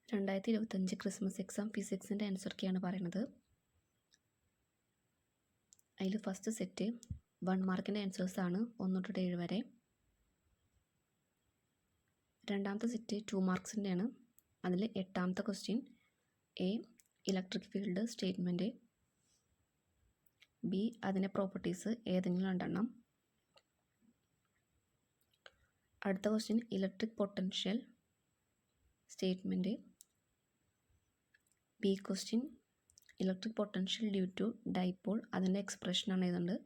2025 Christmas exam ഫിസിക്സിൻ്റെ ആൻസറൊക്കെയാണ് പറയുന്നത്. അതിൽ first set 1 മാർക്കിൻ്റെ ആൻസേഴ്സാണ് 1 തൊട്ട് 7 വരെ. രണ്ടാമത്തെ സെറ്റ് 2 മാർക്സിൻ്റെയാണ്. അതിൽ 8ാമത്തെ question A electric field statement, B അതിൻ്റെ പ്രോപ്പർട്ടീസ് ഏതെങ്കിലും രണ്ടെണ്ണം. അടുത്ത question electric potential statement, B question electric potential due to dipole അതിൻ്റെ എക്സ്പ്രഷനാണ് എഴുതുന്നത്.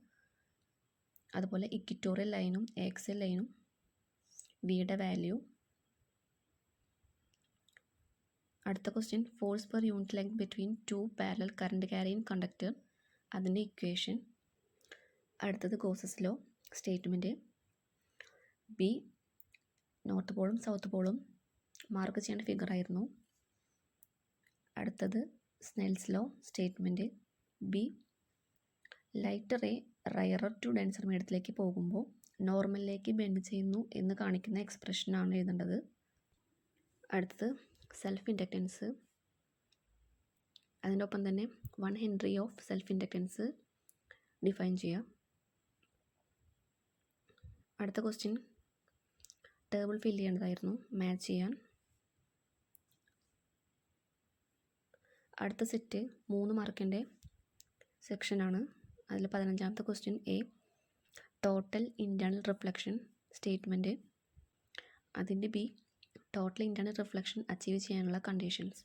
അതുപോലെ ഇക്വിറ്റോറിയൽ ലൈനും ആക്സിയൽ ലൈനും വിയുടെ വാല്യൂ. അടുത്ത question force per unit length between 2 parallel current carrying conductor അതിൻ്റെ ഇക്വേഷൻ. അടുത്തത് Gauss's law statement, B north പോളും സൗത്ത് പോളും മാർക്ക് ചെയ്യേണ്ട ഫിഗർ ആയിരുന്നു. അടുത്തത് Snell's law statement, B light ray rarer to denser മീഡിയത്തിലേക്ക് പോകുമ്പോൾ നോർമലിലേക്ക് ബെൻഡ് ചെയ്യുന്നു എന്ന് കാണിക്കുന്ന എക്സ്പ്രഷനാണ് എഴുതേണ്ടത്. അടുത്തത് സെൽഫ് ഇൻഡക്റ്റൻസ്, അതിൻ്റെ ഒപ്പം തന്നെ 1 henry of self inductance define ചെയ്യുക. അടുത്ത ക്വസ്റ്റ്യൻ ടേബിൾ ഫിൽ ചെയ്യേണ്ടതായിരുന്നു മാച്ച് ചെയ്യാൻ. അടുത്ത സെറ്റ് 3 മാർക്കിൻ്റെ സെക്ഷനാണ്. അതിൽ 15ാമത്തെ question A total internal reflection statement, അതിൻ്റെ B total internal reflection achieve ചെയ്യാനുള്ള കണ്ടീഷൻസ്.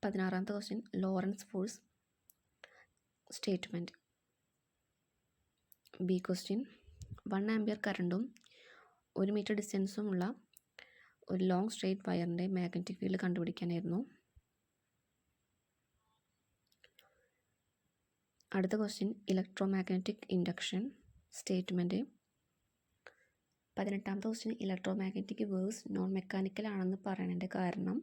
16ാമത്തെ question Lorentz force statement, B question 1 ampere കറണ്ടും 1 മീറ്റർ ഡിസ്റ്റൻസുമുള്ള ഒരു ലോങ് സ്ട്രെയിറ്റ് വയറിൻ്റെ മാഗ്നറ്റിക് ഫീൽഡ് കണ്ടുപിടിക്കാനായിരുന്നു. അടുത്ത question electromagnetic induction statement. 18ാമത്തെ question electromagnetic waves non mechanical ആണെന്ന് പറയുന്നതിൻ്റെ കാരണം.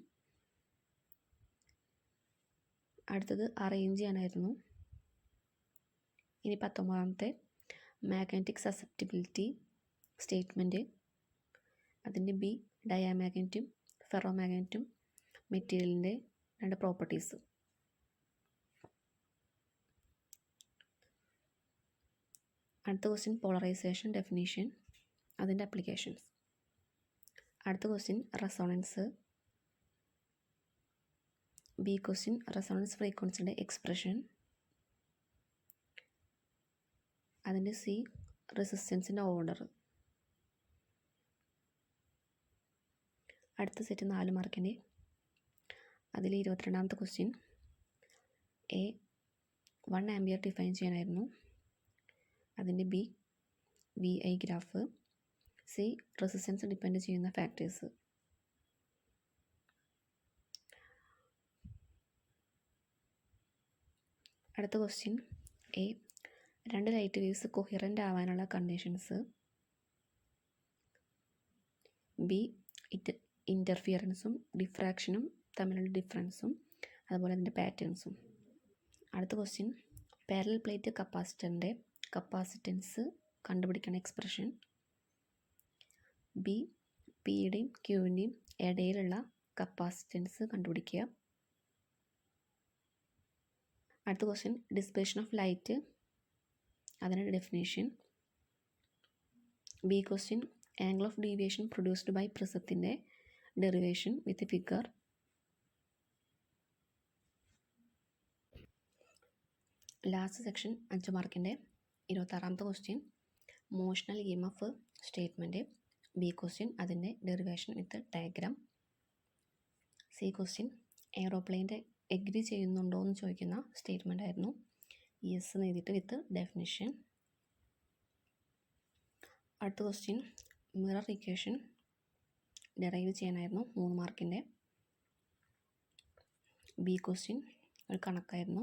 അടുത്തത് അറേഞ്ച് ചെയ്യാനായിരുന്നു. ഇനി 19ാമത്തെ മാഗ്നറ്റിക് സസെപ്റ്റിബിലിറ്റി സ്റ്റേറ്റ്മെൻറ്റ്, അതിൻ്റെ ബി ഡയാമാഗ്നറ്റും ഫെറോമാഗ്നറ്റും മെറ്റീരിയലിൻ്റെ 2 പ്രോപ്പർട്ടീസ്. അടുത്ത ക്വസ്റ്റ്യൻ പോളറൈസേഷൻ ഡെഫിനീഷൻ അതിൻ്റെ അപ്ലിക്കേഷൻസ്. അടുത്ത question resonance, B question resonance ഫ്രീക്വൻസിയുടെ എക്സ്പ്രഷൻ, അതിൻ്റെ സി റെസിസ്റ്റൻസിൻ്റെ ഓർഡർ. അടുത്ത സെറ്റ് 4 മാർക്കിൻ്റെ. അതിൽ 22ാമത്തെ ക്വസ്റ്റ്യൻ എ 1 ആംപിയർ ഡിഫൈൻ ചെയ്യാനായിരുന്നു. അതിൻ്റെ B V I graph, C resistance depend ചെയ്യുന്ന ഫാക്ടേഴ്സ്. അടുത്ത question A 2 light waves coherent ആവാനുള്ള കണ്ടീഷൻസ്, ബി ഇൻ്റർഫിയറൻസും ഡിഫ്രാക്ഷനും തമ്മിലുള്ള ഡിഫറൻസും അതുപോലെ അതിൻ്റെ പാറ്റേൺസും. അടുത്ത ക്വസ്റ്റ്യൻ പാരലൽ പ്ലേറ്റ് കപ്പാസിറ്ററിൻ്റെ കപ്പാസിറ്റൻസ് കണ്ടുപിടിക്കുന്ന എക്സ്പ്രഷൻ, ബി പിയുടെയും ക്യൂവിൻ്റെയും ഇടയിലുള്ള കപ്പാസിറ്റൻസ് കണ്ടുപിടിക്കുക. അടുത്ത ക്വസ്റ്റ്യൻ ഡിസ്പേഷൻ ഓഫ് ലൈറ്റ് അതിൻ്റെ definition, B question angle of deviation produced by പ്രിസത്തിൻ്റെ derivation with figure. Last section 5 മാർക്കിൻ്റെ. 26ാമത്തെ question motional EMF statement, B question അതിൻ്റെ derivation with diagram. C question എയ്റോപ്ലെയിൻ്റെ എഗ്രി ചെയ്യുന്നുണ്ടോ എന്ന് ചോദിക്കുന്ന സ്റ്റേറ്റ്മെൻ്റ് ആയിരുന്നു. യെസ് എന്ന് എഴുതിയിട്ട് വിത്ത് ഡെഫിനിഷൻ. അടുത്ത ക്വസ്റ്റ്യൻ മിറർ ഇക്വേഷൻ ഡെറൈവ് ചെയ്യാനായിരുന്നു 3 മാർക്കിൻ്റെ. ബി ക്വസ്റ്റ്യൻ ഒരു കണക്കായിരുന്നു.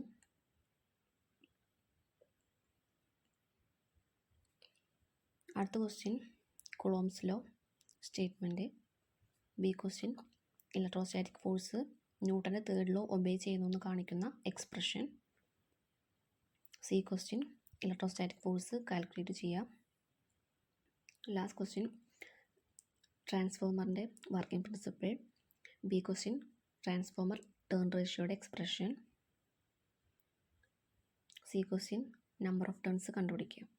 അടുത്ത question Coulomb's law statement, B question electrostatic force ന്യൂട്ടൻ്റെ 3rd ലോ ഒബേ ചെയ്യുന്നു എന്ന് കാണിക്കുന്ന expression. C question electrostatic force calculate ചെയ്യുക. ലാസ്റ്റ് ക്വസ്റ്റ്യൻ ട്രാൻസ്ഫോമറിൻ്റെ working principle, B question transformer turn റേഷ്യോയുടെ expression. C question number of turns കണ്ടുപിടിക്കുക.